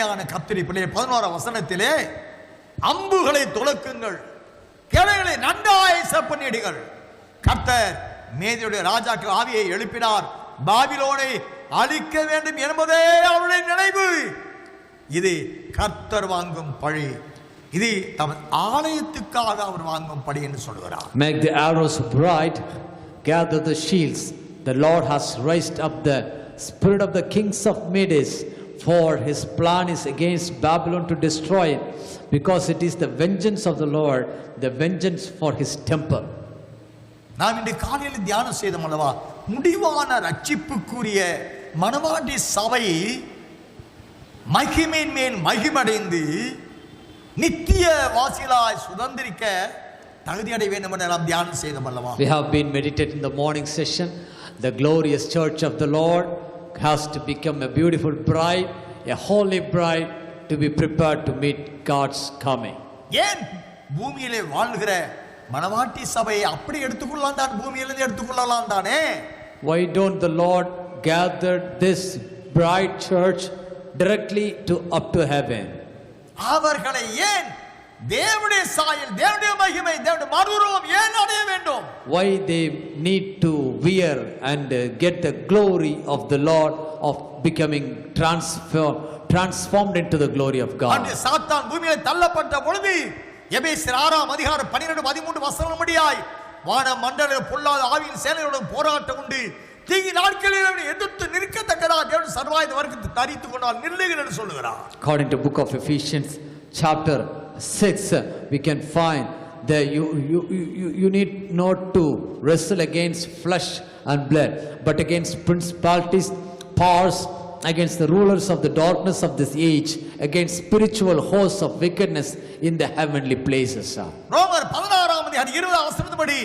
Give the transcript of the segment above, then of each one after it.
அருமையான கர்த்தருடைய பிள்ளையே 11ஆம் வசனத்திலே அம்புகளை துலக்குங்கள், கிளைகளை நன்றாய் செப்பனிடுங்கள். கர்த்தர் மேதியுடைய ராஜாக்கள் ஆவியை எழுப்பினார், பாபிலோனை அழிக்க வேண்டும் என்பதே அவருடைய நினைவு. இது கர்த்தர் வாங்கும் பழி, இது தமது ஆலயத்துக்காக அவர் வாங்கும் பழி என்று சொல்கிறார். Make the arrows bright, gather the shields. The Lord has raised up the spirit of the kings of Medes, for his plan is against Babylon to destroy it, because it is the vengeance of the Lord, the vengeance for his temple. நாம் இன்று காலையில் தியானம் செய்தோம் அல்லவா, முடிவான ரட்சிப்புக்குரிய மனவாட்டி சபை மகிமையின் மேல் மகிமடைந்து நித்திய வாசிகளாய் சுதந்திரிக்க தகுதி அடைய வேண்டும் என்று நாம் தியானம் செய்தோம் அல்லவா. We have been meditating in the morning session. The glorious church of the Lord has to become a beautiful bride, a holy bride, to be prepared to meet God's coming. ஏன் பூமியிலே வாழ்கிற மனவாட்டி சபையை அப்படி எடுத்துக்கொள்ளலாம் தான், பூமியிலிருந்து எடுத்துக்கொள்ளலாம் தானே? Why don't the Lord gather this bride church directly up to heaven? அவர்களை ஏன் தேவனுடைய சாயல், தேவனுடைய மகிமை, தேவனுடைய மறுரூபம் ஏன் அடைய வேண்டும்? Why they need to wear and get the glory of the Lord, of becoming transformed into the glory of God? அந்த சாத்தான் பூமியிலே தள்ளப்பட்ட பொழுது எபேசியர் 6ஆம் அதிகாரம் 12-13 வசனங்களின்படியாய் வான மண்டல பொல்லாத ஆவியின் சேனைகளுடன் போராட்டம் உண்டு, தீங்கு நாட்களில் எதிர்த்து நிற்கத்தக்கதா தேவன் சர்வாயுத வர்க்கத்தை தரித்துக் கொண்டால் நில்லுங்கள் என்று சொல்லுகிறார். According to book of Ephesians chapter 6, we can find that you need not to wrestle against flesh and blood, but against principalities, powers, against the rulers of the darkness of this age, against spiritual hosts of wickedness in the heavenly places. ரோமர் 16ஆம் அதிகாரம் 20ஆம் வசனத்தின்படி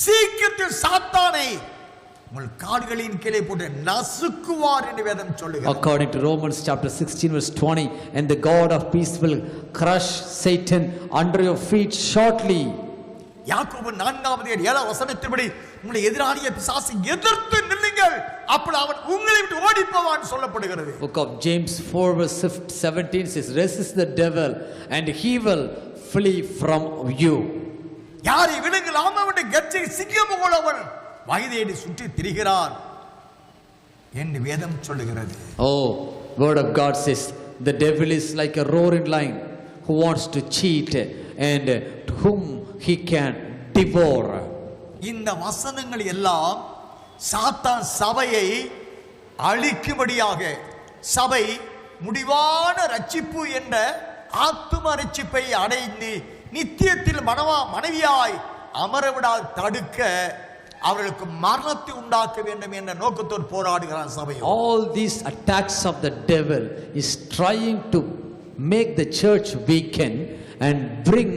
சீக்கிரத்தில் சாத்தானை உங்கள் கால்களின் கீழே போட்டு நசுக்குவார் என்று வேதம் சொல்லுகிறது. According to Romans chapter 16 verse 20, and the God of peace will crush Satan under your feet shortly. யாக்கோபு 4ஆம் அதிகாரம் 7ஆம் வசனத்தின்படி உங்களை எதிராளியை பிசாசை எதிர்த்து நில்லுங்கள், அப்பொழுது அவன் உங்களை விட்டு ஓடி போவான் சொல்லப்படுகிறது. Book of James 4 verse 17 says, resist the devil and he will flee from you. யாரை விடுங்கள், அவன் கர்ஜை சிங்கம் போலவன் வயதேடி சுற்றி திரிகிறார் என்று வேதம் சொல்லுகிறது. Oh, word of God says the devil is like a roaring lion who wants to cheat and to whom he can devour. இந்த வசனங்கள் எல்லாம் சாத்தான் சபையை அழிக்கும்படியாக, சபை முடிவான ரட்சிப்பு என்ற ஆத்தும ரட்சிப்பை அடைந்து நித்தியத்தில் மனைவியாய் அமரவிடால் தடுக்க அவர்களுக்கு மரணத்தை உண்டாக்க வேண்டும் என்ற நோக்கத்தோடு போராடுகிறார் சபை. All these attacks of the devil is trying to make the church weaken and bring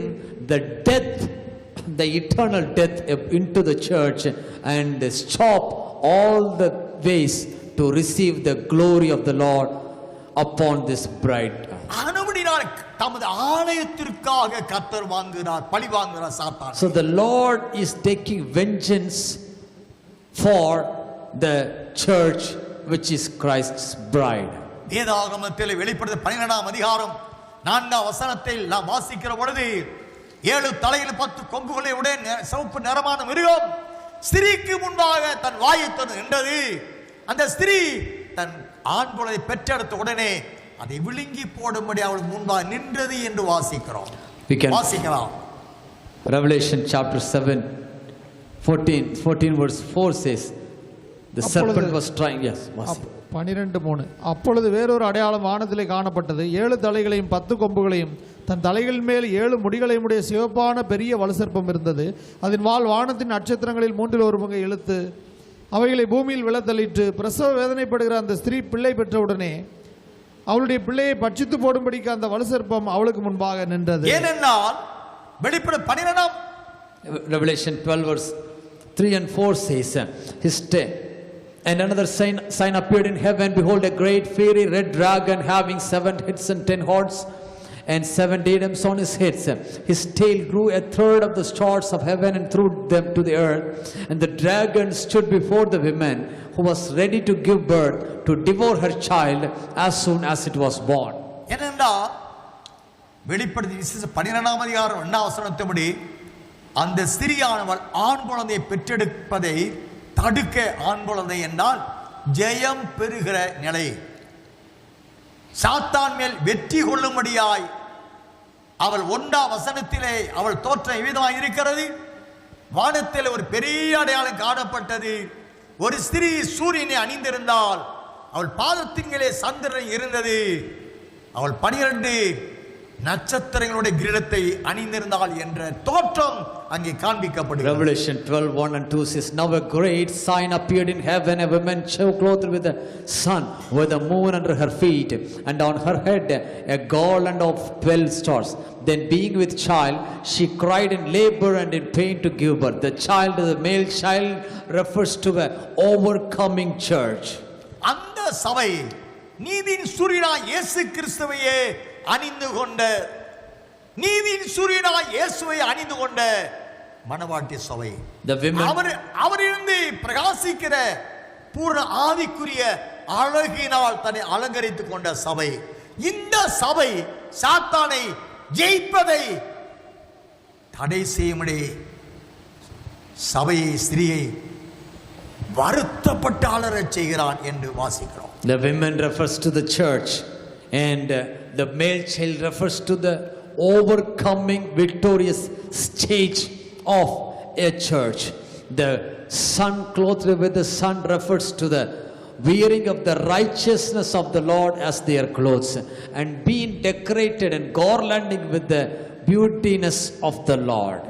the death, the eternal death into the church and stop all the ways to receive the glory of the Lord upon this bride. ஆனபடியால் தமது ஆலயத்திற்காக கர்த்தர் வாங்குகிறார், பழி வாங்குகிறார் சாத்தான். So the Lord is taking vengeance for the church which is Christ's bride. வேதாகமத்தில் வெளிப்படுத்தின 12ஆம் அதிகாரம் 4ஆம் வசனத்தில் நாம் வாசிக்கிற பொழுது 7 தலையில் 10 கொம்புகளை உடைய சிவப்பு நிறமான மிருகம் ஸ்திரீக்கு முன்பாக தன் வாயை திறந்து நின்றது. அந்த ஸ்திரீ தன் ஆண் குழந்தையை பெற்றெடுத்த உடனே அதை விழுங்கி போடும்படி அவள் முன்பாக நின்றது என்று வாசிக்கிறோம். வாசிக்கலாம். Revelation chapter 7 14 verse 4 says the serpent was trying. Yes, 12:3. அப்பொழுது வேறொரு அடையாளம் வானத்திலே காணப்பட்டது. 7 தலைகளையும் 10 கொம்புகளையும் தன் தலைகள் மேல் 7 முடிகளையும் உடைய சிவப்பான பெரிய வலுசர்ப்பம் இருந்தது. அதன் வால் வானத்தின் நட்சத்திரங்களில் 1/3 இழுத்து அவைகளை பூமியில் விழத்தள்ளிட்டு பிரசவ வேதனைப்படுகிற அந்த ஸ்திரீ பிள்ளை பெற்றவுடனே அவளுடைய பிள்ளையை பட்சித்து போடும்படிக்கு அந்த வலுசர்ப்பம் அவளுக்கு முன்பாக நின்றது. ஏனென்றால் வெளிப்படுத்தின 12ஆம் Revelation 12 verse 3 and 4 says, and another sign appeared in heaven. Behold, a great fiery red dragon having 7 heads and 10 horns, and 7 diadems on his head. His tail grew a third of the stars of heaven and threw them to the earth. And the dragon stood before the woman who was ready to give birth to devour her child as soon as it was born. ஏனென்றால் வெளிப்படுத்தி விசேஷ 12ஆம் அதிகாரம் 2ஆம் வசனத்தின்படி அந்த ஸ்திரியானவள் ஆண் குழந்தையை பெற்றெடுப்பதை தடுக்க, ஆண் குழந்தை என்றால் ஜெயம் பெறுகிற நிலை, சாத்தான் மேல் வெற்றி கொள்ளும்படியாய் அவள் 1ஆம் வசனத்திலே அவள் தோற்றம் விதமாய் இருக்கிறது. வானத்தில் ஒரு பெரிய அடையாளம் காணப்பட்டது. ஒரு ஸ்திரீ சூரியனை அணிந்திருந்தால் அவள் பாதத்தின்களே சந்திரன் இருந்தது. அவள் 12 நட்சத்திரங்களுடைய கிரீடத்தை அணிந்திருந்தாள் என்ற தோற்றம் அங்கே காண்பிக்கப்படுகிறது. Revelation 12:1 and 2 says, now a great sign appeared in heaven, a woman clothed with the sun, with the moon under her feet, and on her head a garland of 12 stars. Then being with child, she cried in labor and in pain to give birth. The child, the male child, refers to the overcoming church. அந்த சபை நீதியின் சூரியனாய் இயேசு கிறிஸ்துவையே அணிந்து கொண்ட, நீதியின் சூரியனாய் இயேசுவை அணிந்து கொண்ட மணவாட்டி சபை. அவரிருந்து பிரகாசிக்கிற பூர்ண ஆவிக்குரிய அழகினால் தன்னை அலங்கரித்துக் கொண்ட சபை. இந்த சபை சாத்தானை ஜெயிப்பதை தடை செய்யும்படி சபையை, ஸ்திரியை வருத்தப்பட்டு அலறச் செய்கிறான் என்று வாசிக்கிறோம். The women refers to the church, and the male child refers to the overcoming victorious stage of a church. The sun clothed with the sun refers to the wearing of the righteousness of the Lord as their clothes, and being decorated and garlanding with the beautiness of the Lord.